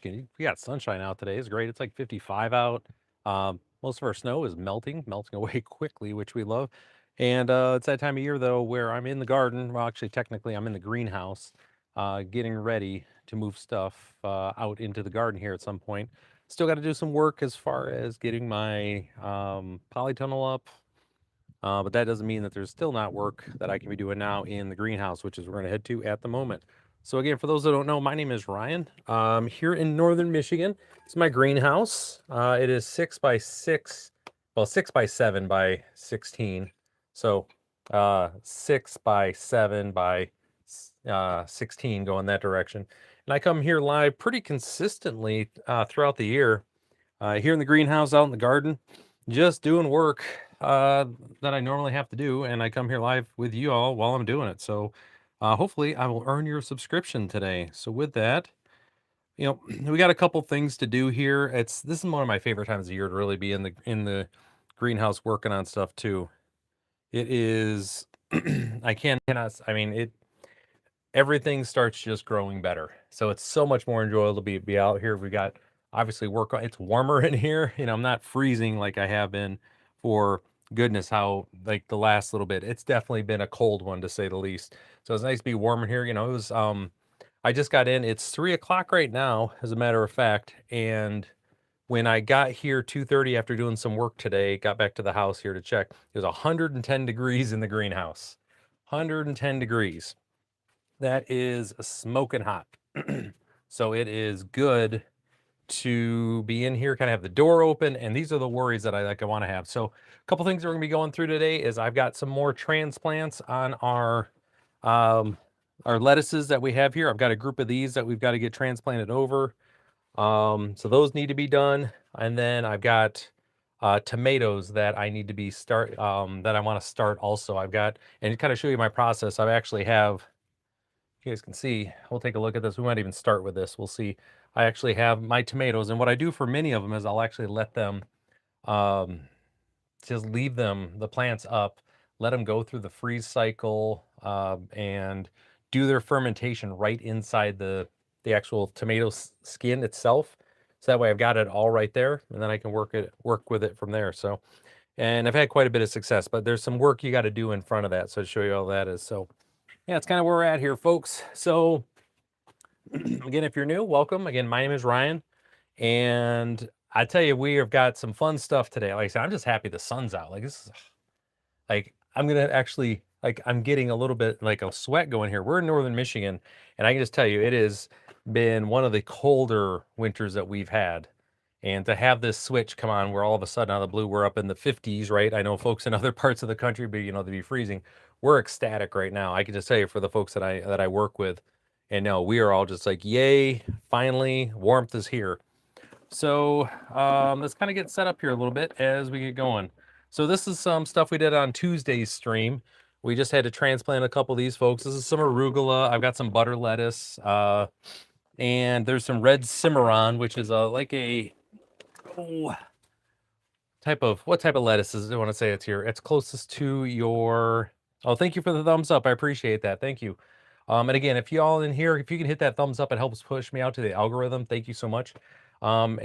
We got sunshine out today. It's great. It's like 55 out. Most of our snow is melting away quickly, which we love. And it's that time of year though where I'm in the garden. Well, actually, technically, I'm in the greenhouse, getting ready to move stuff out into the garden here at some point. Still got to do some work as far as getting my polytunnel up, but that doesn't mean that there's still not work that I can be doing now in the greenhouse, which is we're going to head to at the moment. So again, for those that don't know, my name is Ryan. Here in northern Michigan. It's my greenhouse. It is 6 by 6, well, 6 by 7 by 16. So 6 by 7 by 16, going that direction. And I come here live pretty consistently throughout the year. Here in the greenhouse, out in the garden, just doing work uh, that I normally have to do, and I come here live with you all while I'm doing it. So hopefully, I will earn your subscription today. So with that, we got a couple things to do here. This is one of my favorite times of year to really be in the greenhouse working on stuff too. It is I mean it everything starts just growing better. So it's so much more enjoyable to be out here. We got obviously work on it's warmer in here. I'm not freezing like I have been for goodness how like the last little bit. It's definitely been a cold one to say the least. So it's nice to be warm in here. It was I just got in. It's 3 o'clock right now, as a matter of fact. And when I got here 2:30 after doing some work today, got back to the house here to check, it was 110 degrees in the greenhouse. 110 degrees. That is smoking hot. So it is good to be in here, kind of have the door open, and these are the worries that I want to have. So a couple things we're going to be going through today is I've got some more transplants on um, our lettuces that we have here. I've got a group of these that we've got to get transplanted over. So those need to be done, and then I've got tomatoes that I need to be that I want to start also. I've got, and to kind of show you my process, I actually have, you guys can see, we'll take a look at this. We might even start with this. We'll see. I actually have my tomatoes, and what I do for many of them is I'll actually let them, um, just leave the plants up, let them go through the freeze cycle, and do their fermentation right inside the actual tomato skin itself. So that way I've got it all right there, and then I can work with it from there. So, and I've had quite a bit of success, but there's some work you got to do in front of that. So to show you all that is so. Yeah, it's kind of where we're at here, folks. So, again, if you're new, welcome. Again, my name is Ryan, and I tell you, we have got some fun stuff today. Like I said, I'm just happy the sun's out. Like this is like I'm gonna actually like I'm getting a little bit like a sweat going here. We're in northern Michigan, and I can just tell you, it has been one of the colder winters that we've had. And to have this switch come on where all of a sudden out of the blue we're up in the 50s, right? I know folks in other parts of the country, but to be freezing, we're ecstatic right now. I can just tell you for the folks that I work with, and no, we are all just like, yay, finally, warmth is here. So let's kind of get set up here a little bit as we get going. So this is some stuff we did on Tuesday's stream. We just had to transplant a couple of these folks. This is some arugula. I've got some butter lettuce, and there's some red cimarron, which is like a oh, what type of lettuce is it? I want to say it's here. It's closest to your. Oh, thank you for the thumbs up. I appreciate that. Thank you. And again, if y'all in here, if you can hit that thumbs up, it helps push me out to the algorithm. Thank you so much. And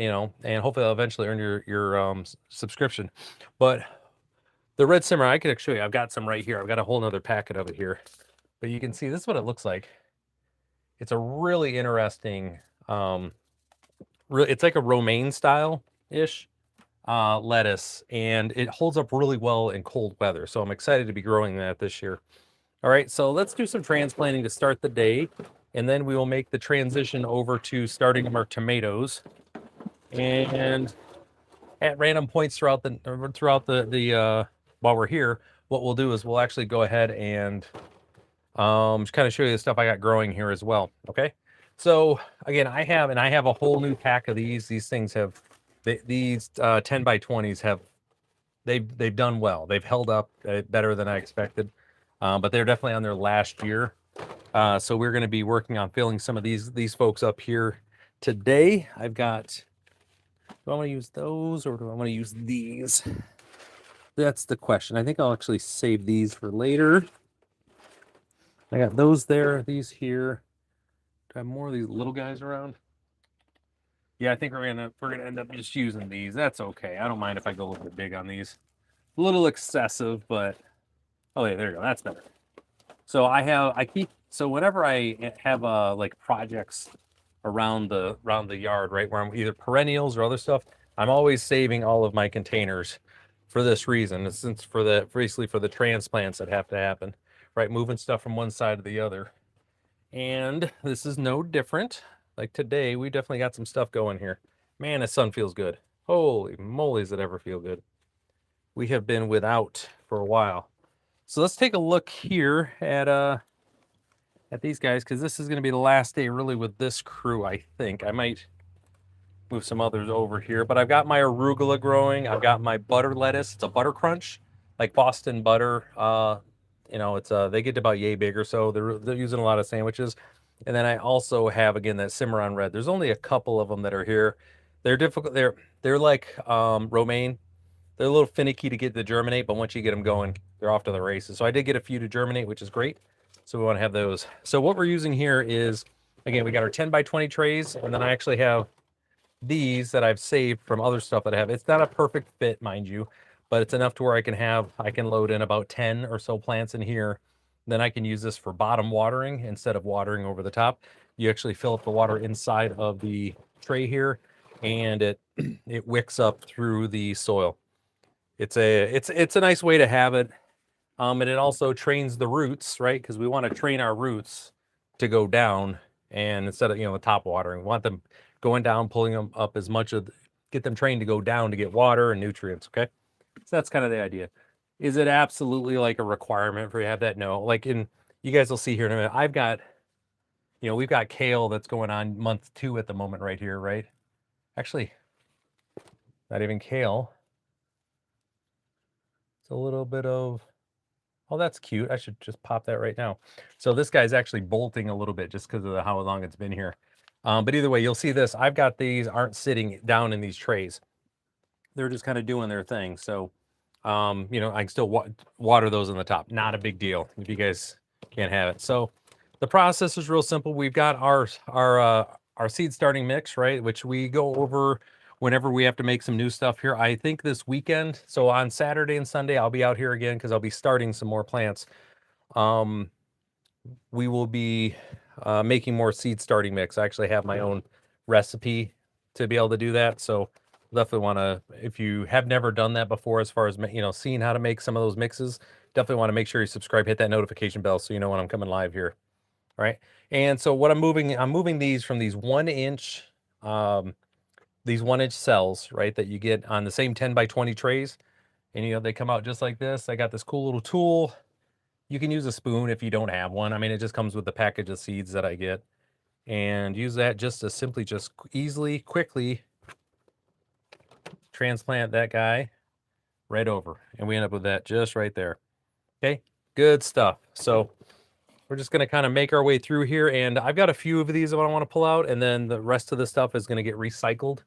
hopefully I'll eventually earn your subscription. But the red simmer, I could show you. I've got some right here. I've got a whole nother packet of it here. But you can see this is what it looks like. It's a really interesting, it's like a romaine style ish lettuce, and it holds up really well in cold weather. So I'm excited to be growing that this year. All right, so let's do some transplanting to start the day, and then we will make the transition over to starting our tomatoes. And at random points throughout the while we're here, what we'll do is we'll actually go ahead and just kind of show you the stuff I got growing here as well. Okay, so again, I have a whole new pack of these. These things have these 10 by 20s have they've done well. They've held up better than I expected, but they're definitely on their last year. So we're going to be working on filling some of these folks up here today. I've got. Do I want to use those or do I want to use these? That's the question. I think I'll actually save these for later. I got those there, these here. Do I have more of these little guys around? Yeah, I think we're gonna end up just using these. That's okay. I don't mind if I go a little bit big on these. A little excessive, but oh yeah, there you go. That's better. So so whenever I have like projects around the yard, right, where I'm either perennials or other stuff, I'm always saving all of my containers for this reason. Since for the basically for the transplants that have to happen, right, moving stuff from one side to the other. And this is no different. Like today, we definitely got some stuff going here. Man, the sun feels good. Holy moly, does it ever feel good? We have been without for a while. So let's take a look here at these guys, because this is going to be the last day really with this crew. I think I might move some others over here, but I've got my arugula growing. I've got my butter lettuce. It's a butter crunch, like Boston butter. It's they get about yay big or so. They're using a lot of sandwiches. And then I also have again that Cimarron red. There's only a couple of them that are here. They're difficult. They're like romaine. They're a little finicky to get to germinate, but once you get them going, they're off to the races. So I did get a few to germinate, which is great. So we want to have those. So what we're using here is, again, we got our 10 by 20 trays, and then I actually have these that I've saved from other stuff that I have. It's not a perfect fit, mind you, but it's enough to where I can load in about 10 or so plants in here. Then I can use this for bottom watering instead of watering over the top. You actually fill up the water inside of the tray here, and it wicks up through the soil. It's a nice way to have it. And it also trains the roots, right? Because we want to train our roots to go down, and instead of the top watering, we want them going down, pulling them up as much of, get them trained to go down to get water and nutrients. Okay, so that's kind of the idea. Is it absolutely like a requirement for you to have that? No. Like you guys will see here in a minute. I've got, we've got kale that's going on month 2 at the moment right here, right? Actually, not even kale. It's a little bit of. Oh, that's cute. I should just pop that right now. So this guy's actually bolting a little bit just because of how long it's been here. But either way, you'll see this. I've got these aren't sitting down in these trays. They're just kind of doing their thing. So, I can still water those on the top. Not a big deal if you guys can't have it. So the process is real simple. We've got our seed starting mix, right? Which we go over whenever we have to make some new stuff here. I think this weekend, so on Saturday and Sunday, I'll be out here again because I'll be starting some more plants. We will be making more seed starting mix. I actually have my own recipe to be able to do that. So definitely want to, if you have never done that before, as far as, seeing how to make some of those mixes, definitely want to make sure you subscribe, hit that notification bell so you know when I'm coming live here. All right. And so what I'm moving these from these 1-inch, these 1-inch cells, right, that you get on the same 10 by 20 trays. And, they come out just like this. I got this cool little tool. You can use a spoon if you don't have one. I mean, it just comes with the package of seeds that I get. And use that just to simply just easily, quickly transplant that guy right over. And we end up with that just right there. Okay, good stuff. So we're just going to kind of make our way through here. And I've got a few of these that I want to pull out. And then the rest of the stuff is going to get recycled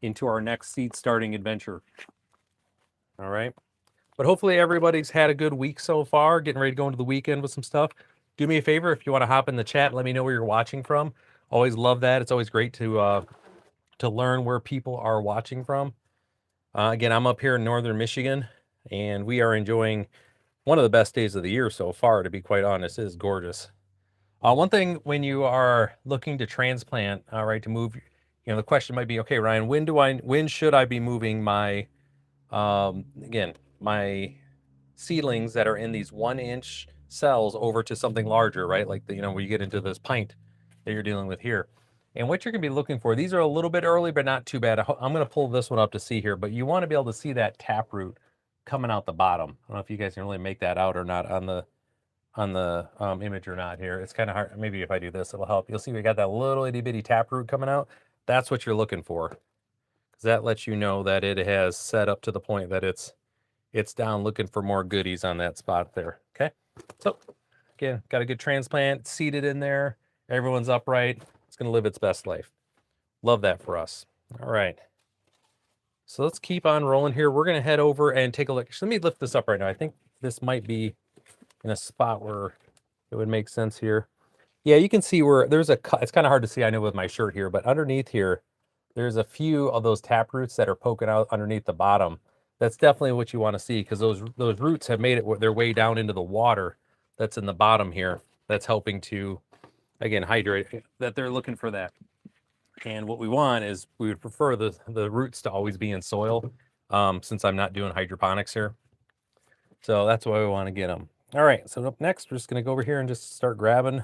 into our next seed starting adventure. All right. But hopefully everybody's had a good week so far, getting ready to go into the weekend with some stuff. Do me a favor, if you want to hop in the chat, let me know where you're watching from. Always love that. It's always great to learn where people are watching from. Again, I'm up here in northern Michigan, and we are enjoying one of the best days of the year so far, to be quite honest. It is gorgeous. One thing when you are looking to transplant, right, to move, the question might be, okay, Ryan, when should I be moving my, my seedlings that are in these 1-inch cells over to something larger, right? Like where you get into this pint that you're dealing with here. And what you're going to be looking for, these are a little bit early, but not too bad. I'm going to pull this one up to see here, but you want to be able to see that taproot coming out the bottom. I don't know if you guys can really make that out or not on the image or not here. It's kind of hard. Maybe if I do this, it'll help. You'll see we got that little itty bitty taproot coming out. That's what you're looking for, because that lets you know that it has set up to the point that it's down looking for more goodies on that spot there. Okay. So again, got a good transplant seated in there. Everyone's upright. It's going to live its best life. Love that for us. All right. So let's keep on rolling here. We're going to head over and take a look. Let me lift this up right now. I think this might be in a spot where it would make sense here. Yeah, you can see where there's a cut. It's kind of hard to see, I know, with my shirt here, but underneath here, there's a few of those tap roots that are poking out underneath the bottom. That's definitely what you want to see, because those roots have made it their way down into the water that's in the bottom here. That's helping to, again, hydrate. That they're looking for that. And what we want is, we would prefer the roots to always be in soil, since I'm not doing hydroponics here. So that's why we want to get them. All right, so up next, we're just going to go over here and just start grabbing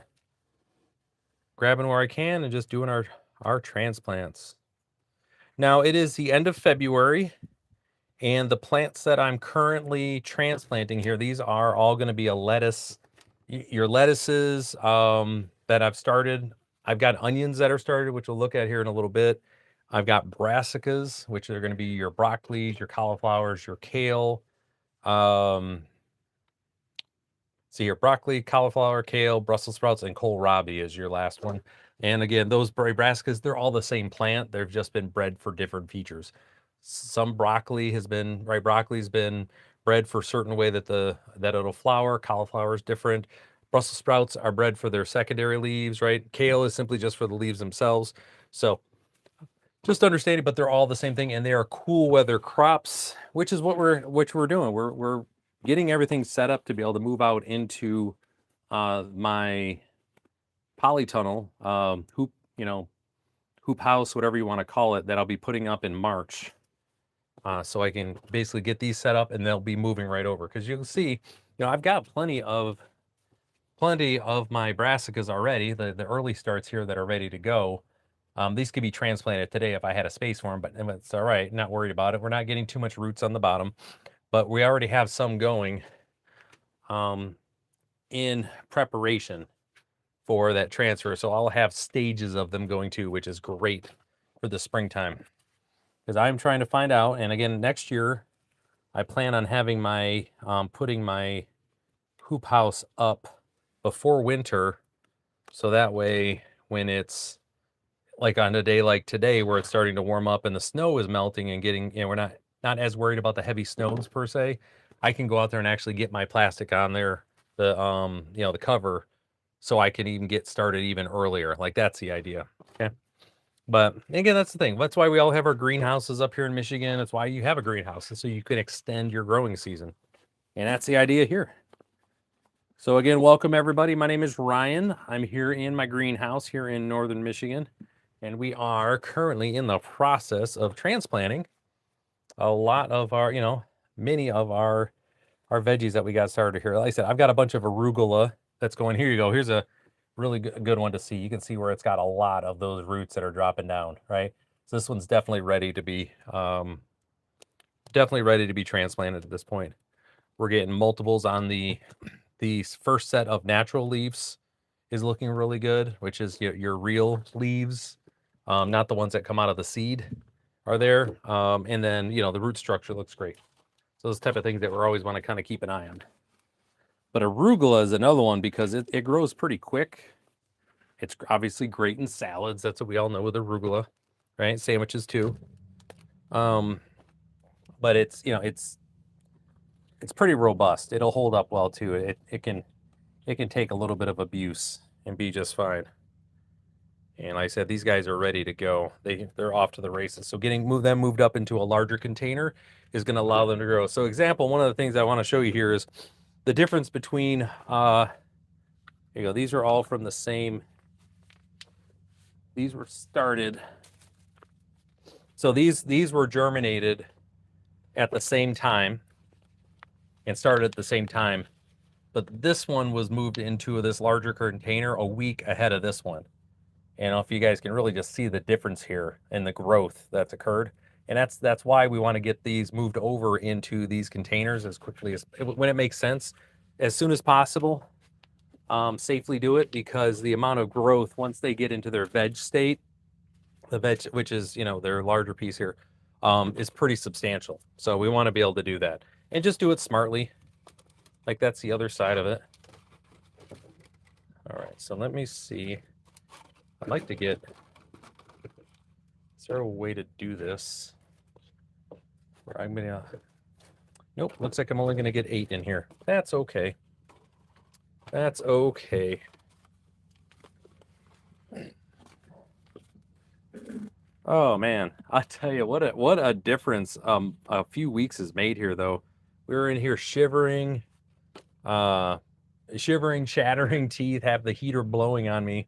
where I can and just doing our transplants. Now, it is the end of February, and the plants that I'm currently transplanting here, these are all going to be a lettuce. Your lettuces that I've started. I've got onions that are started, which we'll look at here in a little bit. I've got brassicas, which are going to be your broccolis, your cauliflowers, your kale. So your broccoli, cauliflower, kale, Brussels sprouts, and kohlrabi is your last one. And again, those brassicas, they're all the same plant. They've just been bred for different features. Some broccoli's been bred for a certain way that it'll flower. Cauliflower is different. Brussels sprouts are bred for their secondary leaves, right? Kale is simply just for the leaves themselves. So just understanding, but they're all the same thing, and they are cool weather crops, which is what we're doing. We're getting everything set up to be able to move out into my polytunnel hoop house, whatever you want to call it, that I'll be putting up in March. So I can basically get these set up, and they'll be moving right over, because you'll see, I've got plenty of my brassicas already, the early starts here that are ready to go. These could be transplanted today if I had a space for them, but it's all right. Not worried about it. We're not getting too much roots on the bottom, but we already have some going in preparation for that transfer. So I'll have stages of them going too, which is great for the springtime, because I'm trying to find out. And again, next year, I plan on having my putting my hoop house up before winter, so that way when it's like on a day like today where it's starting to warm up and the snow is melting and getting, we're not as worried about the heavy snows per se. I can go out there and actually get my plastic on there, the cover, so I can even get started even earlier. Like, that's the idea. Okay. But again, that's the thing. That's why we all have our greenhouses up here in Michigan. That's why you have a greenhouse, so you can extend your growing season. And that's the idea here. So again, welcome everybody. My name is Ryan. I'm here in my greenhouse here in northern Michigan, and we are currently in the process of transplanting a lot of our, many of our veggies that we got started here. Like I said, I've got a bunch of arugula that's going. Here you go. Here's a really good one to see. You can see where it's got a lot of those roots that are dropping down, right? So this one's definitely ready to be transplanted at this point. We're getting multiples on the first set of natural leaves is looking really good, which is your real leaves, not the ones that come out of the seed are there. And then, the root structure looks great. So those type of things that we always want to kind of keep an eye on. But arugula is another one, because it grows pretty quick. It's obviously great in salads. That's what we all know with arugula, right? Sandwiches too. But it's pretty robust. It'll hold up well too. It can take a little bit of abuse and be just fine. And like I said, these guys are ready to go. They're off to the races. So getting them moved up into a larger container is going to allow them to grow. So example, one of the things I want to show you here is the difference between, here you go. These are all from the same, these were started. So these were germinated at the same time and started at the same time. But this one was moved into this larger container a week ahead of this one. And if you guys can really just see the difference here in the growth that's occurred. And that's why we want to get these moved over into these containers as quickly as, when it makes sense, as soon as possible. Safely do it, because the amount of growth once they get into their veg state, the veg, which is, their larger piece here, is pretty substantial. So we want to be able to do that, and just do it smartly. Like, that's the other side of it. All right, so let me see. I'd like to get, is there a way to do this where I'm gonna, nope, looks like I'm only gonna get 8 in here. That's okay. That's okay. Oh man, I tell you what a difference a few weeks has made here though. We were in here uh shivering, shattering teeth, have the heater blowing on me,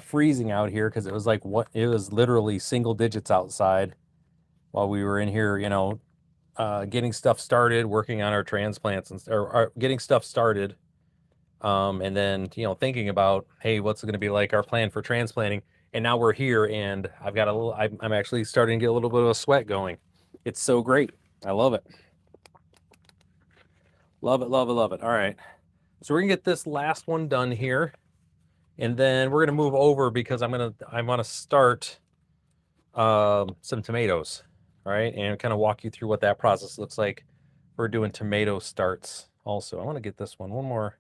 freezing out here because it was like what it was literally single digits outside while we were in here, getting stuff started, working on our transplants or getting stuff started. And then, thinking about, hey, what's it going to be like our plan for transplanting? And now we're here, and I've got a little, I'm actually starting to get a little bit of a sweat going. It's so great. I love it. Love it, love it, love it. All right. So we're gonna get this last one done here, and then we're gonna move over because I want to start some tomatoes. All right, and kind of walk you through what that process looks like. We're doing tomato starts also. I want to get this one more.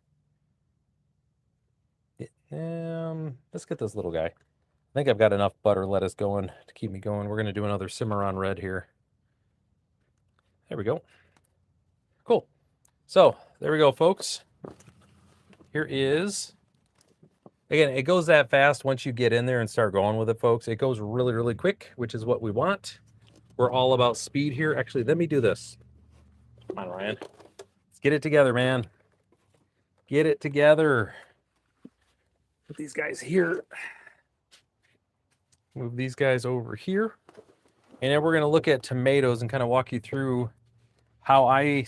Let's get this little guy. I think I've got enough butter lettuce going to keep me going. We're going to do another Cimarron red here. There we go. Cool. So there we go, folks. Here is, again, it goes that fast once you get in there and start going with it, folks. It goes really, really quick, which is what we want. We're all about speed here. Actually, let me do this. Come on, Ryan. Let's get it together, man. Get it together. Put these guys here. Move these guys over here. And then we're going to look at tomatoes and kind of walk you through how I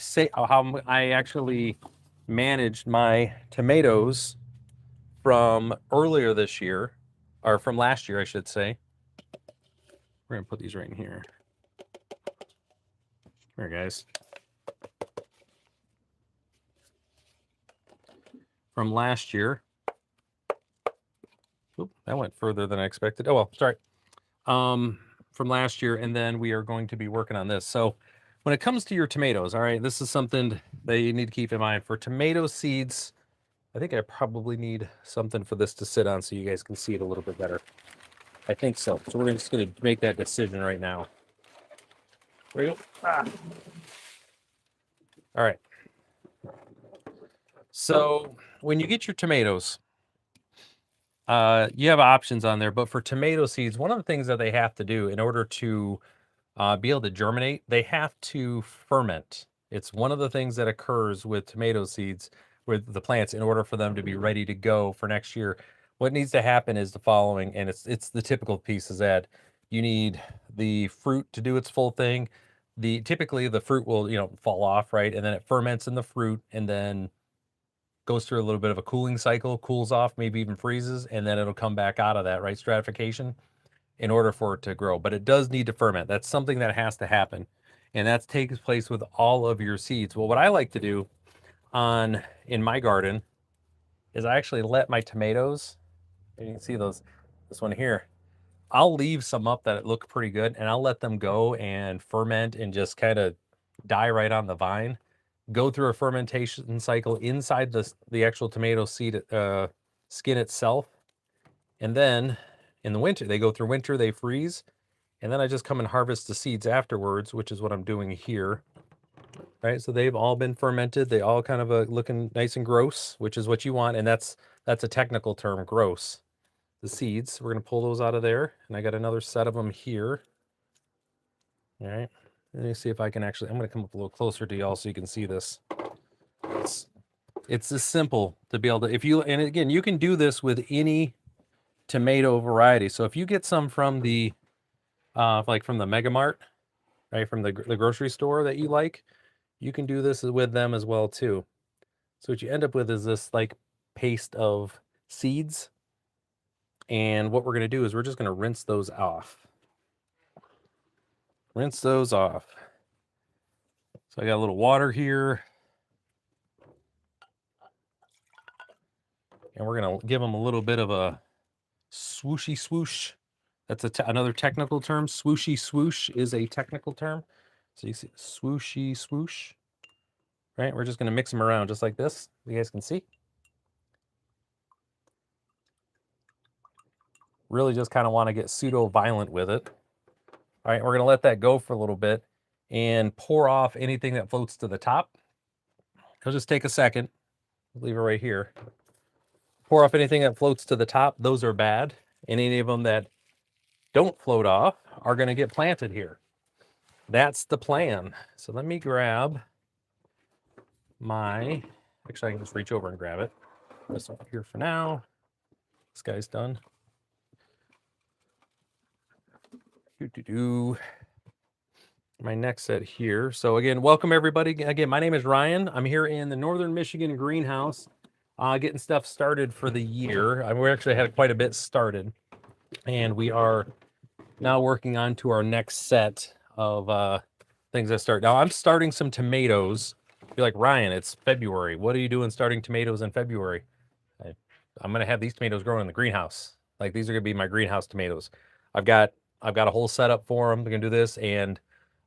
actually managed my tomatoes from earlier this year, or from last year, I should say. We're going to put these right in here. Here, guys. From last year. Oop, that went further than I expected. Oh, well, sorry. From last year, and then we are going to be working on this. So when it comes to your tomatoes, all right, this is something that you need to keep in mind. For tomato seeds, I think I probably need something for this to sit on so you guys can see it a little bit better. I think so. So we're just going to make that decision right now. There we go. All right. So when you get your tomatoes, you have options on there, but for tomato seeds, one of the things that they have to do in order to be able to germinate, they have to ferment. It's one of the things that occurs with tomato seeds, with the plants, in order for them to be ready to go for next year. What needs to happen is the following, and it's the typical pieces that you need the fruit to do its full thing. Typically the fruit will fall off, right, and then it ferments in the fruit, and then goes through a little bit of a cooling cycle, cools off, maybe even freezes, and then it'll come back out of that, right, stratification, in order for it to grow. But it does need to ferment. That's something that has to happen. And that takes place with all of your seeds. Well, what I like to do in my garden is I actually let my tomatoes, and you can see this one here, I'll leave some up that look pretty good, and I'll let them go and ferment and just kind of die right on the vine, go through a fermentation cycle inside the actual tomato seed skin itself. And then in the winter, they go through winter, they freeze, and then I just come and harvest the seeds afterwards, which is what I'm doing here. Right, so they've all been fermented. They all kind of looking nice and gross, which is what you want, and that's a technical term, gross. The seeds, we're going to pull those out of there, and I got another set of them here. All right, let me see if I can actually, I'm going to come up a little closer to y'all so you can see this. It's this simple to be able to, and again, you can do this with any tomato variety. So if you get some from the, like from the Mega Mart, right, from the grocery store that you like, you can do this with them as well too. So what you end up with is this like paste of seeds. And what we're going to do is we're just going to rinse those off. Rinse those off. So I got a little water here. And we're going to give them a little bit of a swooshy swoosh. That's another technical term. Swooshy swoosh is a technical term. So you see swooshy swoosh. Right? We're just going to mix them around just like this. You guys can see. Really just kind of want to get pseudo violent with it. All right, we're going to let that go for a little bit and pour off anything that floats to the top. It'll just take a second. Leave it right here. Pour off anything that floats to the top. Those are bad. And any of them that don't float off are going to get planted here. That's the plan. So let me grab my, actually I can just reach over and grab it. This up here for now. This guy's done. My next set here. So again, welcome everybody. Again, my name is Ryan. I'm here in the Northern Michigan greenhouse, getting stuff started for the year. We actually had quite a bit started, and we are now working on to our next set of things that start. Now I'm starting some tomatoes. You're like, Ryan, it's February. What are you doing starting tomatoes in February? I'm gonna have these tomatoes growing in the greenhouse. Like these are gonna be my greenhouse tomatoes. I've got a whole setup for them. They're gonna do this and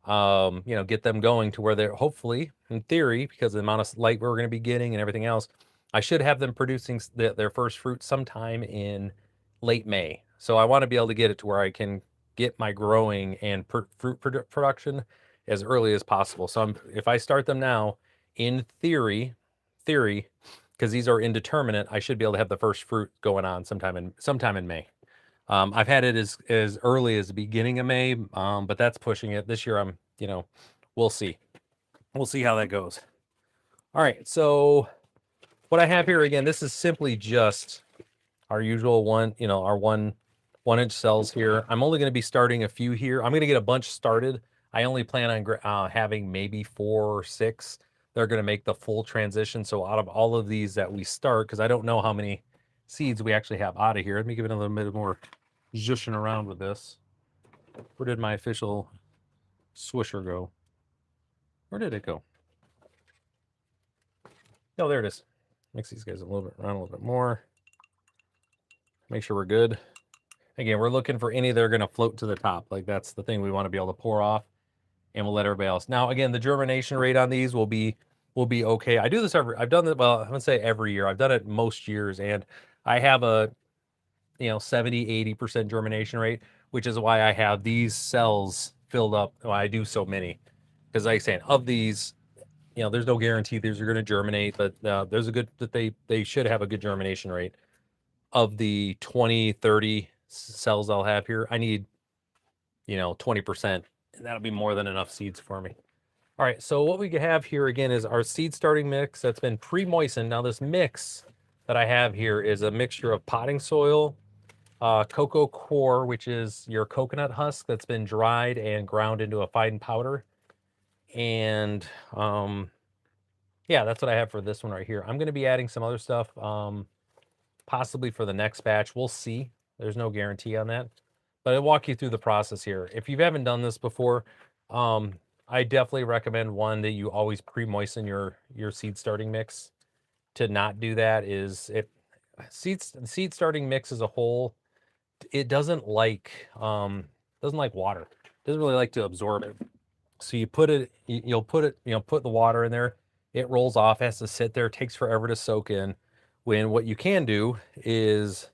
get them going to where they're hopefully, in theory, because of the amount of light we're gonna be getting and everything else, I should have them producing their first fruit sometime in late May. So I want to be able to get it to where I can get my growing and fruit production as early as possible. So if I start them now, in theory, because these are indeterminate, I should be able to have the first fruit going on sometime in May. I've had it as early as the beginning of May, but that's pushing it. This year, we'll see. We'll see how that goes. All right, so what I have here again, this is simply just our usual our 1-inch cells here. I'm only going to be starting a few here. I'm going to get a bunch started. I only plan on having maybe 4 or 6. They're going to make the full transition. So out of all of these that we start, because I don't know how many seeds we actually have out of here. Let me give it a little bit more zhushing around with this. Where did my official swisher go? Where did it go? Oh, there it is. Mix these guys around a little bit more. Make sure we're good. Again, we're looking for any that are going to float to the top. Like that's the thing we want to be able to pour off, and we'll let everybody else. Now, again, the germination rate on these will be okay. I do this I've done it, well, I wouldn't say every year. I've done it most years, and I have a 70-80% germination rate, which is why I have these cells filled up. Why I do so many, because like I say, of these, there's no guarantee these are going to germinate, but there's a good that they should have a good germination rate. Of the 20-30 cells I'll have here, I need 20%, and that'll be more than enough seeds for me. All right, so what we have here again is our seed starting mix that's been pre-moistened. Now this mix that I have here is a mixture of potting soil, cocoa coir, which is your coconut husk that's been dried and ground into a fine powder, and yeah, that's what I have for this one right here. I'm going to be adding some other stuff, possibly for the next batch. We'll see. There's no guarantee on that, but I'll walk you through the process here. If you haven't done this before, I definitely recommend one that you always pre-moisten your seed starting mix. To not do that is seed starting mix as a whole, it doesn't like water. It doesn't really like to absorb it. So you put it, you'll put the water in there. It rolls off, has to sit there, takes forever to soak in. When what you can do is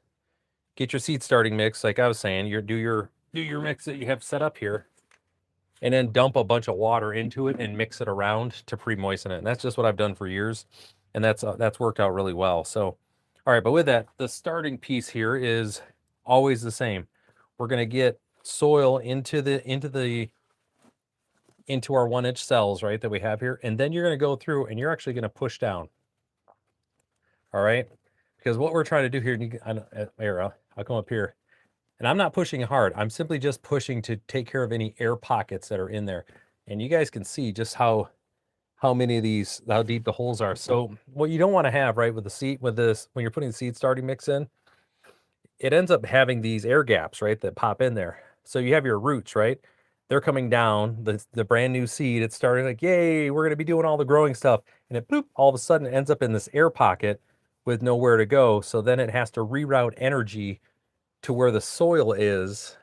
get your seed starting mix, like I was saying, do your mix that you have set up here, and then dump a bunch of water into it and mix it around to pre-moisten it. And that's just what I've done for years, and that's worked out really well. So, all right, but with that, the starting piece here is always the same. We're going to get soil into our 1-inch cells, right, that we have here, and then you're going to go through and you're actually going to push down. All right, because what we're trying to do here, I'll come up here, and I'm not pushing hard. I'm simply just pushing to take care of any air pockets that are in there. And you guys can see just how many of these, how deep the holes are. So what you don't want to have, right, when you're putting the seed starting mix in, it ends up having these air gaps, right, that pop in there. So you have your roots, right? They're coming down, the brand new seed, it's starting like, yay, we're going to be doing all the growing stuff. And it, boop, all of a sudden ends up in this air pocket with nowhere to go. So then it has to reroute energy to where the soil is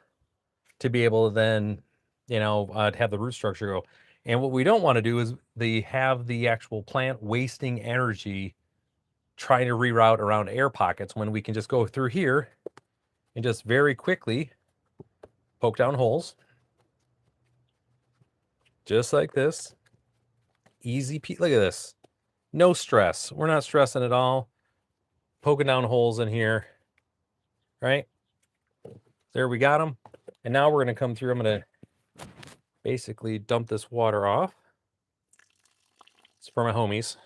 to be able to then, have the root structure go. And what we don't want to do is have the actual plant wasting energy trying to reroute around air pockets when we can just go through here and just very quickly poke down holes. Just like this. Easy look at this. No stress. We're not stressing at all. Poking down holes in here. Right? There we got them. And now we're going to come through. I'm going to basically dump this water off. It's for my homies.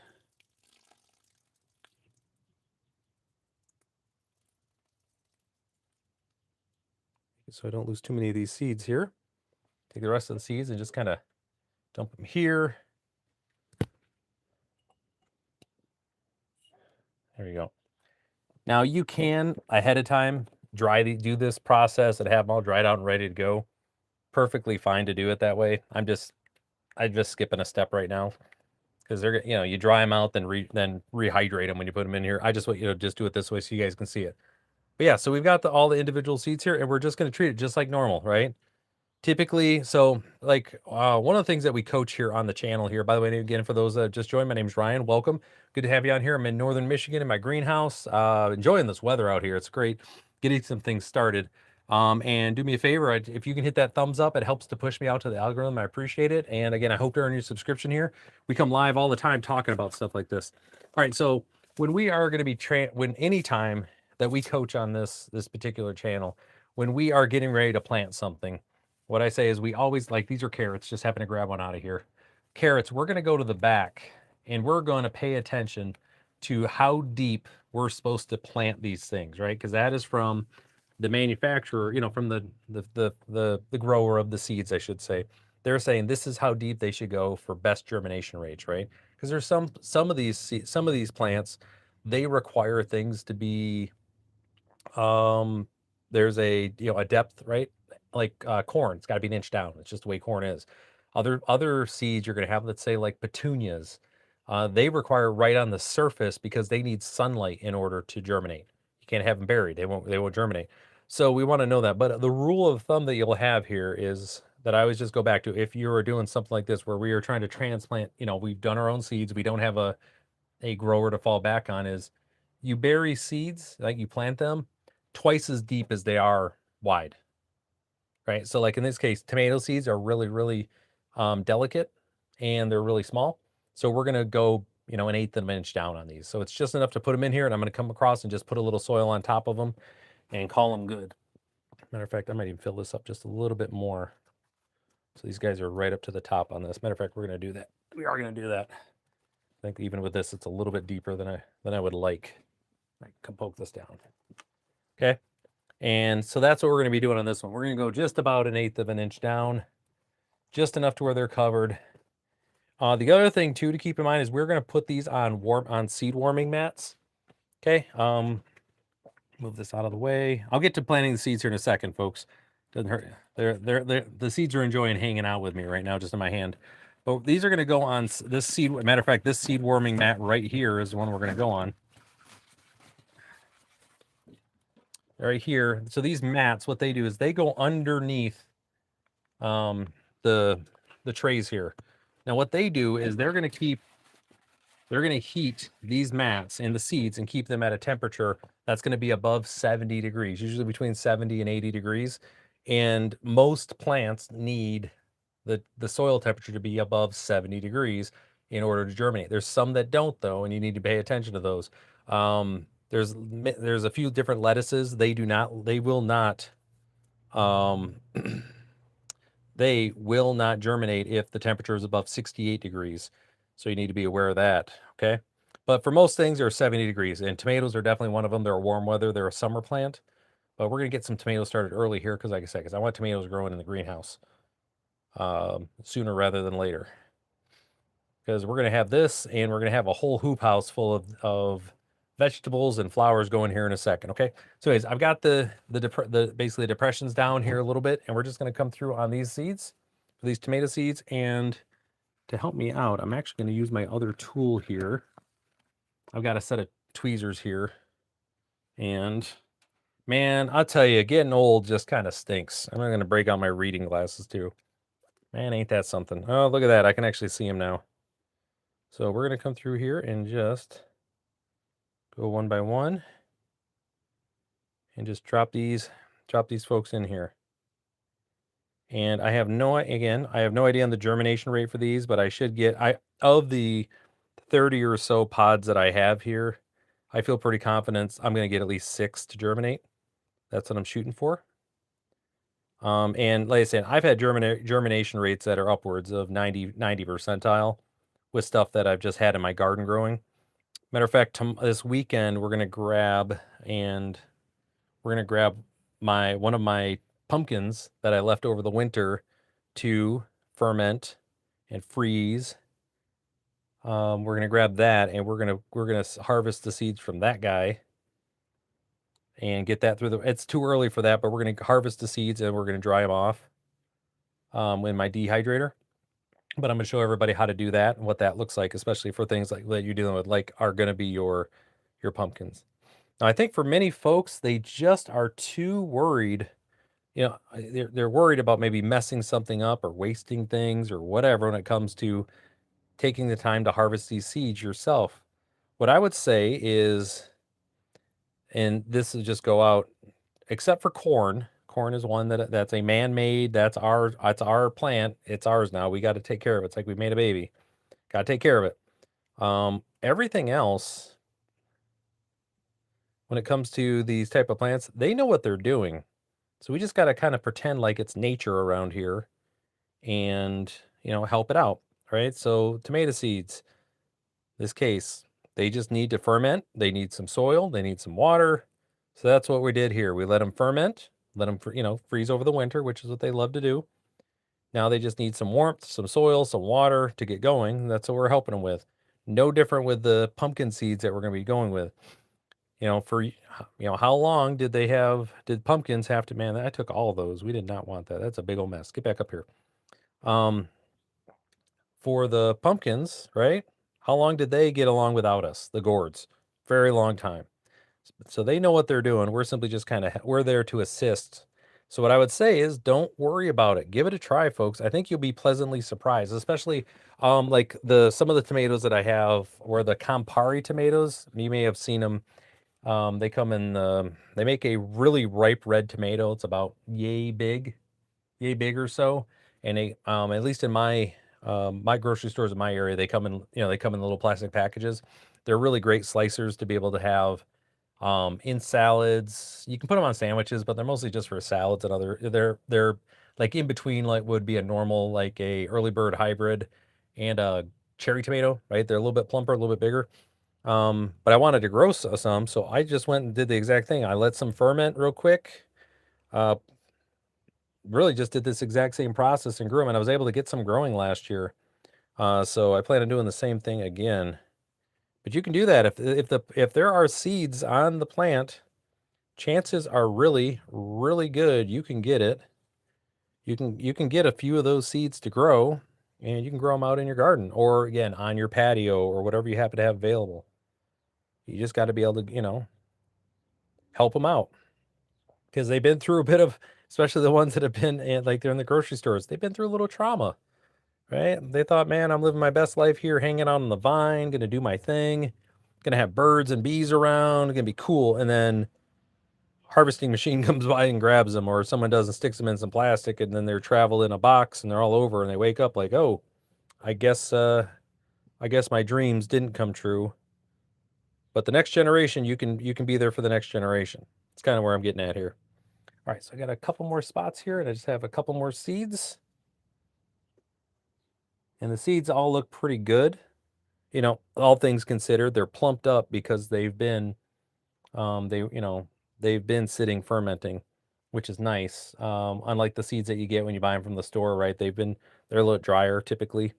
So I don't lose too many of these seeds here. Take the rest of the seeds and just kind of dump them here. There you go. Now you can, ahead of time, do this process and have them all dried out and ready to go. Perfectly fine to do it that way. I'm just skipping a step right now because they're, you dry them out, then rehydrate them when you put them in here. I just want you to just do it this way so you guys can see it. But yeah, so we've got all the individual seeds here, and we're just going to treat it just like normal, right? Typically, so like one of the things that we coach here on the channel here, by the way, again, for those that just joined, my name's Ryan. Welcome. Good to have you on here. I'm in northern Michigan in my greenhouse, enjoying this weather out here. It's great getting some things started. And do me a favor, if you can hit that thumbs up, it helps to push me out to the algorithm. I appreciate it. And again, I hope to earn your subscription here. We come live all the time talking about stuff like this. All right, so when we are going to be anytime that we coach on this particular channel, when we are getting ready to plant something, what I say is we always, like, these are carrots, just happen to grab one out of here. Carrots, we're going to go to the back and we're going to pay attention to how deep we're supposed to plant these things, right? Because that is from the manufacturer, from the grower of the seeds, I should say. They're saying this is how deep they should go for best germination rates, right? Because there's some of these plants, they require things to be there's a depth, right? Like corn, it's got to be an inch down. It's just the way corn is. Other seeds you're going to have, let's say like petunias, they require right on the surface because they need sunlight in order to germinate. You can't have them buried; they won't germinate. So we want to know that. But the rule of thumb that you'll have here is that I always just go back to, if you are doing something like this where we are trying to transplant, we've done our own seeds, we don't have a grower to fall back on, is you bury seeds, like you plant them twice as deep as they are wide, right? So like in this case, tomato seeds are really, really delicate and they're really small. So we're going to go, an eighth of an inch down on these. So it's just enough to put them in here, and I'm going to come across and just put a little soil on top of them and call them good. Matter of fact, I might even fill this up just a little bit more. So these guys are right up to the top on this. Matter of fact, we're going to do that. We are going to do that. I think even with this, it's a little bit deeper than I would like. I can poke this down. Okay. And so that's what we're going to be doing on this one. We're going to go just about an eighth of an inch down, just enough to where they're covered. The other thing too to keep in mind is we're going to put these on seed warming mats. Okay. Move this out of the way. I'll get to planting the seeds here in a second, folks. Doesn't hurt. The seeds are enjoying hanging out with me right now, just in my hand. But these are going to go on this seed. Matter of fact, this seed warming mat right here is the one we're going to go on. Right here. So these mats, what they do is they go underneath the trays here. Now what they do is they're going to heat these mats and the seeds and keep them at a temperature that's going to be above 70 degrees, usually between 70 and 80 degrees. And most plants need the soil temperature to be above 70 degrees in order to germinate. There's some that don't, though, and you need to pay attention to those. There's a few different lettuces. They will not they will not germinate if the temperature is above 68 degrees. So you need to be aware of that, okay? But for most things, they're 70 degrees, and tomatoes are definitely one of them. They're a warm weather. They're a summer plant. But we're going to get some tomatoes started early here because, like I said, because I want tomatoes growing in the greenhouse sooner rather than later. Because we're going to have this, and we're going to have a whole hoop house full of vegetables and flowers going here in a second, okay? So anyways, I've got the basically depressions down here a little bit, and we're just going to come through on these seeds, these tomato seeds. And to help me out, I'm actually going to use my other tool here. I've got a set of tweezers here, and man, I'll tell you, getting old just kind of stinks. I'm going to break out my reading glasses too. Man, ain't that something? Oh, look at that. I can actually see them now. So we're going to come through here and just go one by one and just drop these folks in here. And I have no idea on the germination rate for these, but I should get, of the 30 or so pods that I have here, I feel pretty confident I'm going to get at least 6 to germinate. That's what I'm shooting for. And like I said, I've had germination rates that are upwards of 90 percentile with stuff that I've just had in my garden growing. Matter of fact, this weekend and we're gonna grab my one of my pumpkins that I left over the winter to ferment and freeze. We're gonna grab that, and we're gonna harvest the seeds from that guy and get that through the. It's too early for that, but we're gonna harvest the seeds and we're gonna dry them off in my dehydrator. But I'm gonna show everybody how to do that and what that looks like, especially for things like that you're dealing with, like are gonna be your pumpkins. Now, I think for many folks, they just are too worried. They're worried about maybe messing something up or wasting things or whatever when it comes to taking the time to harvest these seeds yourself. What I would say is, and this is just go out, except for corn. Corn is one that's a man-made. That's our plant. It's ours now. We got to take care of it. It's like we made a baby. Got to take care of it. Everything else, when it comes to these type of plants, they know what they're doing. So we just got to kind of pretend like it's nature around here and, help it out, right? So tomato seeds, this case, they just need to ferment. They need some soil, they need some water. So that's what we did here. We let them ferment, let them, freeze over the winter, which is what they love to do. Now they just need some warmth, some soil, some water to get going. That's what we're helping them with. No different with the pumpkin seeds that we're going to be going with. How long did pumpkins have to, man, I took all those. We did not want that. That's a big old mess. Get back up here. Um, for the pumpkins, right? How long did they get along without us, the gourds? Very long time. So they know what they're doing. We're simply just we're there to assist. So what I would say is don't worry about it. Give it a try, folks. I think you'll be pleasantly surprised, especially like some of the tomatoes that I have were the Campari tomatoes. You may have seen them. They come in they make a really ripe red tomato. It's about yay big or so. And at least in my grocery stores in my area, they come in little plastic packages. They're really great slicers to be able to have in salads. You can put them on sandwiches, but they're mostly just for salads and they're like in between like would be a normal like a early bird hybrid and a cherry tomato, right? They're a little bit plumper, a little bit bigger. But I wanted to grow some, so I just went and did the exact thing. I let some ferment real quick. Uh, really just did this exact same process and grew them, and I was able to get some growing last year. So I plan on doing the same thing again. But you can do that if there are seeds on the plant, chances are really, really good you can get it. You can get a few of those seeds to grow, and you can grow them out in your garden or again on your patio or whatever you happen to have available. You just got to be able to, help them out because they've been through a bit of, especially the ones that have been like they're in the grocery stores, they've been through a little trauma, right? They thought, man, I'm living my best life here, hanging out on the vine, gonna do my thing, gonna have birds and bees around, gonna be cool. And then harvesting machine comes by and grabs them, or someone does and sticks them in some plastic, and then they're travel in a box and they're all over, and they wake up like, oh, I guess my dreams didn't come true. But the next generation, you can be there for the next generation. It's kind of where I'm getting at here. All right, so I got a couple more spots here, and I just have a couple more seeds. And the seeds all look pretty good. All things considered, they're plumped up because they've been sitting fermenting, which is nice. Unlike the seeds that you get when you buy them from the store, right? They're a little drier typically.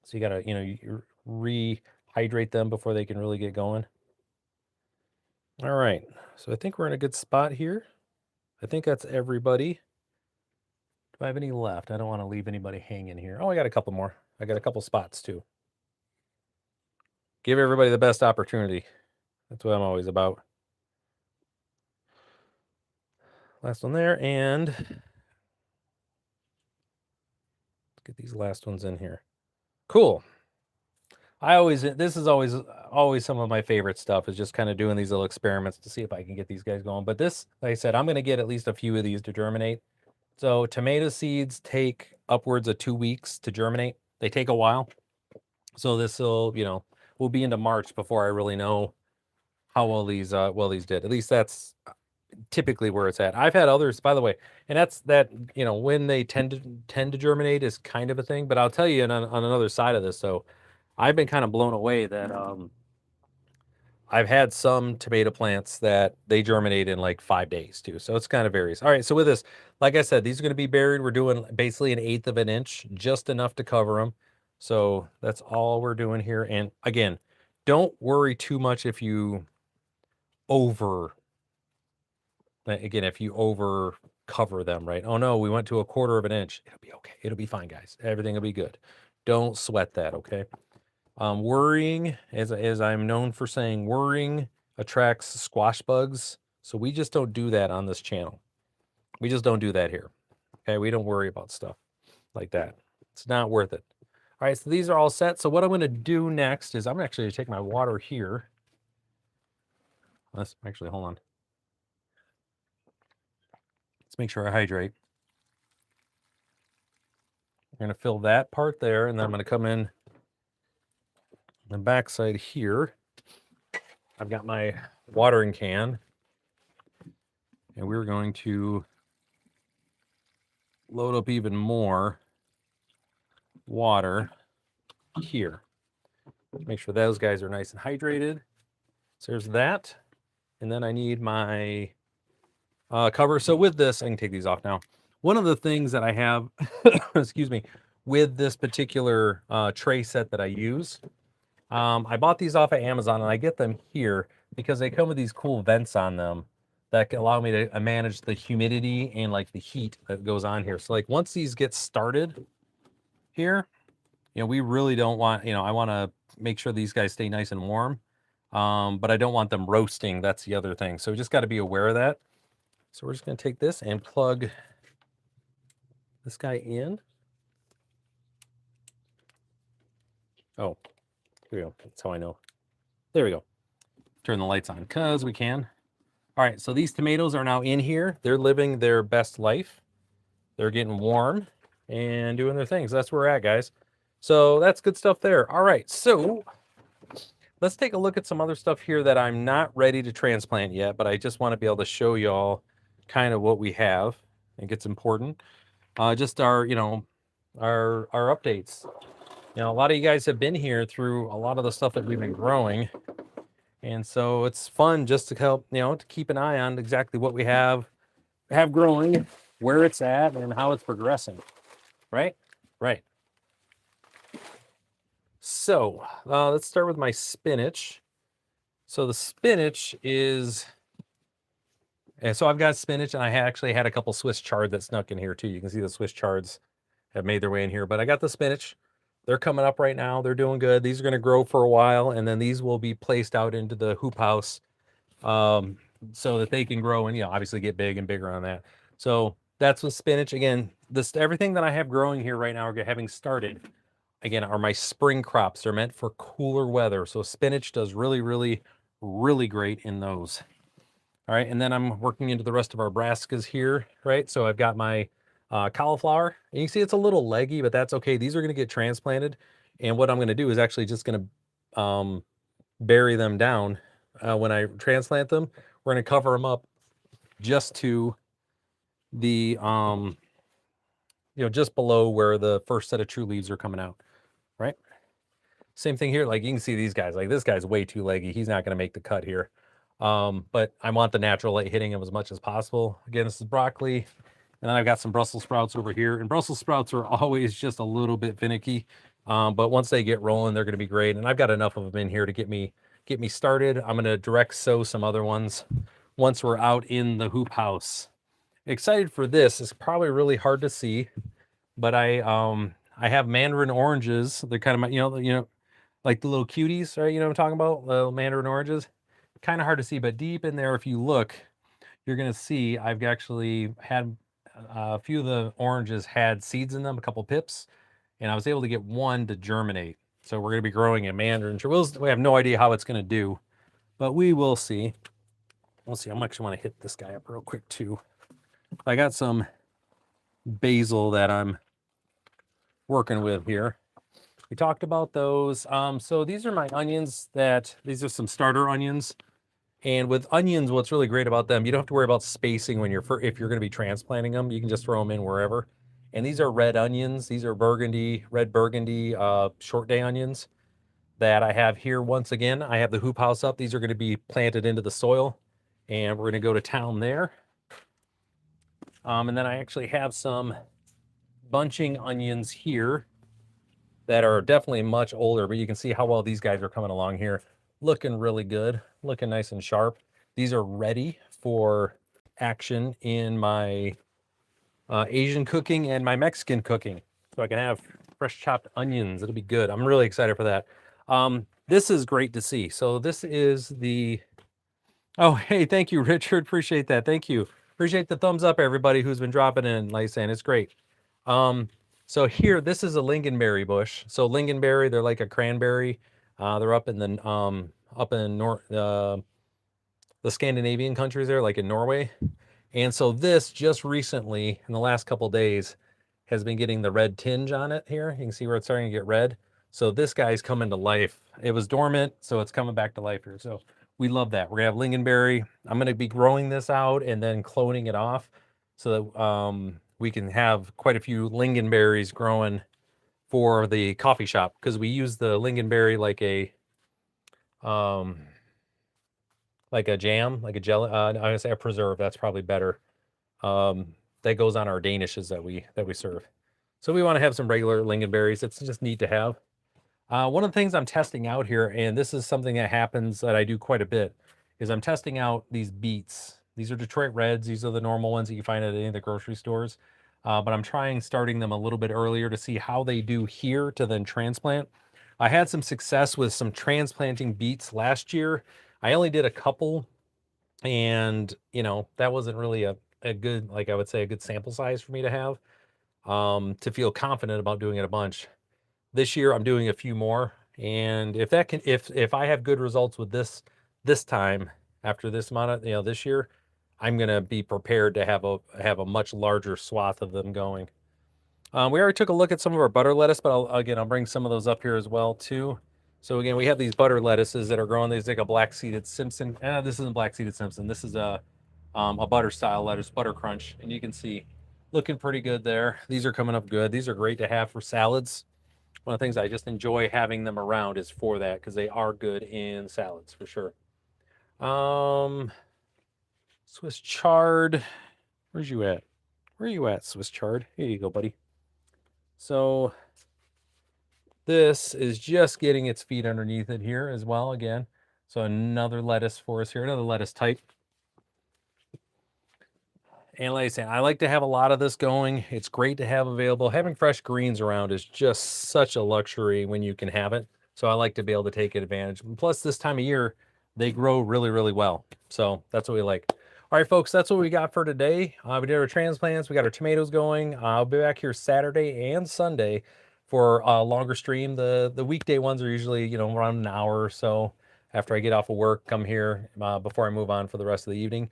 So you gotta, you rehydrate them before they can really get going. All right, so I think we're in a good spot here. I think that's everybody. Do I have any left? I don't want to leave anybody hanging here. Oh, I got a couple more. I got a couple spots too. Give everybody the best opportunity. That's what I'm always about. Last one there, and let's get these last ones in here. Cool. This is always some of my favorite stuff is just kind of doing these little experiments to see if I can get these guys going. But this, like I said, I'm going to get at least a few of these to germinate. So tomato seeds take upwards of 2 weeks to germinate. They take a while. So this we'll be into March before I really know how well these did. At least that's typically where it's at. I've had others, by the way, and that's that, you know, when they tend to germinate is kind of a thing. But I'll tell you on another side of this, so I've been kind of blown away that I've had some tomato plants that they germinate in like 5 days too. So it's kind of varies. All right. So with this, like I said, these are going to be buried. We're doing basically 1/8 of an inch, just enough to cover them. So that's all we're doing here. And again, don't worry too much if you over, again, if you over cover them, right? Oh no, we went to 1/4 of an inch. It'll be okay. It'll be fine, guys. Everything will be good. Don't sweat that. Okay. Worrying, as I'm known for saying, worrying attracts squash bugs. So we just don't do that on this channel. We just don't do that here. Okay, we don't worry about stuff like that. It's not worth it. All right, so these are all set. So what I'm going to do next is I'm actually going to take my water here. Let's actually, hold on. Let's make sure I hydrate. I'm going to fill that part there, and then I'm going to come in the backside here. I've got my watering can, and we're going to load up even more water here. Make sure those guys are nice and hydrated. So there's that. And then I need my cover. So with this, I can take these off now. One of the things that I have, excuse me, with this particular tray set that I use, I bought these off of Amazon, and I get them here because they come with these cool vents on them that can allow me to manage the humidity and like the heat that goes on here. So like once these get started here, you know, we really don't want, you know, I want to make sure these guys stay nice and warm, but I don't want them roasting. That's the other thing. So we just got to be aware of that. So we're just going to take this and plug this guy in. Oh, here we go. That's how I know. There we go. Turn the lights on because we can. All right, so these tomatoes are now in here. They're living their best life. They're getting warm and doing their things. That's where we're at, guys. So that's good stuff there. All right, so let's take a look at some other stuff here that I'm not ready to transplant yet, but I just want to be able to show y'all kind of what we have. I think it's important. Just our, you know, our updates. You know, a lot of you guys have been here through a lot of the stuff that we've been growing. And so it's fun just to help, you know, to keep an eye on exactly what we have growing, where it's at, and how it's progressing. Right? Right. So let's start with my spinach. So the spinach is, and so I've got spinach, and I actually had a couple Swiss chard that snuck in here too. You can see the Swiss chards have made their way in here, but I got the spinach. They're coming up right now. They're doing good. These are going to grow for a while, and then these will be placed out into the hoop house so that they can grow and, you know, obviously get big and bigger on that. So that's with spinach. Again, everything that I have growing here right now, or having started, again, are my spring crops. They're meant for cooler weather. So spinach does really, really, really great in those. All right, and then I'm working into the rest of our brassicas here, right? So I've got my cauliflower. And you can see it's a little leggy, but that's okay. These are going to get transplanted. And what I'm going to do is actually just going to bury them down. When I transplant them, we're going to cover them up just to the, you know, just below where the first set of true leaves are coming out, right? Same thing here. Like you can see these guys, like this guy's way too leggy. He's not going to make the cut here. But I want the natural light hitting him as much as possible. Again, this is broccoli. And then I've got some Brussels sprouts over here. And Brussels sprouts are always just a little bit finicky. But once they get rolling, they're going to be great. And I've got enough of them in here to get me started. I'm going to direct sow some other ones once we're out in the hoop house. Excited for this. It's probably really hard to see, but I have mandarin oranges. They're kind of, you know, like the little cuties, right? You know what I'm talking about? Little mandarin oranges. Kind of hard to see, but deep in there, if you look, you're going to see I've actually had a few of the oranges had seeds in them, a couple pips, and I was able to get one to germinate. So we're going to be growing a mandarin. We have no idea how it's going to do, but we will see. We'll see. I actually want to hit this guy up real quick too. I got some basil that I'm working with here. We talked about those. So these are my onions these are some starter onions. And with onions, what's really great about them, you don't have to worry about spacing when if you're going to be transplanting them. You can just throw them in wherever. And these are red onions. These are red burgundy, short day onions that I have here. Once again, I have the hoop house up. These are going to be planted into the soil, and we're going to go to town there. And then I actually have some bunching onions here that are definitely much older, but you can see how well these guys are coming along here. Looking really good, looking nice and sharp. These are ready for action in my Asian cooking and my Mexican cooking. So I can have fresh chopped onions. It'll be good. I'm really excited for that. This is great to see. So this is the, oh, hey, thank you, Richard. Appreciate that. Thank you. Appreciate the thumbs up, everybody who's been dropping in, like saying it's great. So here, this is a lingonberry bush. So lingonberry, they're like a cranberry. They're up in the Scandinavian countries there, like in Norway. And so this just recently, in the last couple days, has been getting the red tinge on it here. You can see where it's starting to get red. So this guy's coming to life. It was dormant, so it's coming back to life here. So we love that. We're gonna have lingonberry. I'm gonna be growing this out and then cloning it off so that we can have quite a few lingonberries growing for the coffee shop, because we use the lingonberry like a jam, like a jelly. I'm gonna say a preserve. That's probably better. That goes on our danishes that we serve. So we want to have some regular lingonberries. It's just neat to have. One of the things I'm testing out here, and this is something that happens that I do quite a bit, is I'm testing out these beets. These are Detroit Reds. These are the normal ones that you find at any of the grocery stores. But I'm starting them a little bit earlier to see how they do here to then transplant. I had some success with some transplanting beets last year. I only did a couple, and that wasn't really a good, like I would say, a good sample size for me to have to feel confident about doing it a bunch. This year I'm doing a few more, and if I have good results with this time after this amount of this year, I'm gonna be prepared to have a much larger swath of them going. We already took a look at some of our butter lettuce, but I'll bring some of those up here as well too. So again, we have these butter lettuces that are growing. These like a black-seeded Simpson. This isn't black-seeded Simpson. This is a butter style lettuce, butter crunch, and you can see looking pretty good there. These are coming up good. These are great to have for salads. One of the things I just enjoy having them around is for that, because they are good in salads for sure. Swiss chard. Where's you at? Where are you at, Swiss chard? Here you go, buddy. So this is just getting its feet underneath it here as well again. So another lettuce for us here, another lettuce type. And like I said, I like to have a lot of this going. It's great to have available. Having fresh greens around is just such a luxury when you can have it. So I like to be able to take advantage. And plus, this time of year, they grow really, really well. So that's what we like. All right, folks, that's what we got for today. We did our transplants. We got our tomatoes going. I'll be back here Saturday and Sunday for a longer stream. The weekday ones are usually, around an hour or so after I get off of work, come here before I move on for the rest of the evening.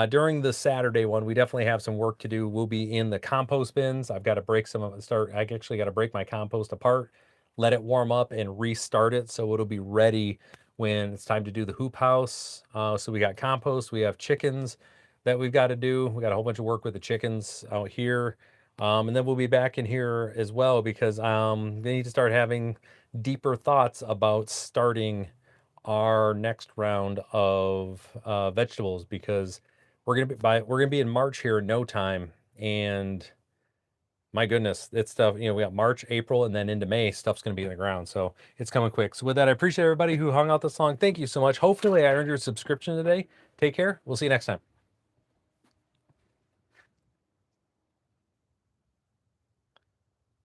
During the Saturday one, we definitely have some work to do. We'll be in the compost bins. I've got to break some of it. I actually got to break my compost apart, let it warm up, and restart it so it'll be ready when it's time to do the hoop house. So we got compost, we have chickens that we've got to do. We got a whole bunch of work with the chickens out here. And then we'll be back in here as well, because they need to start having deeper thoughts about starting our next round of vegetables, because we're gonna be in March here in no time, and my goodness, it's stuff. We got March, April, and then into May, stuff's gonna be in the ground, so it's coming quick. So with that, I appreciate everybody who hung out this long. Thank you so much. Hopefully, I earned your subscription today. Take care. We'll see you next time.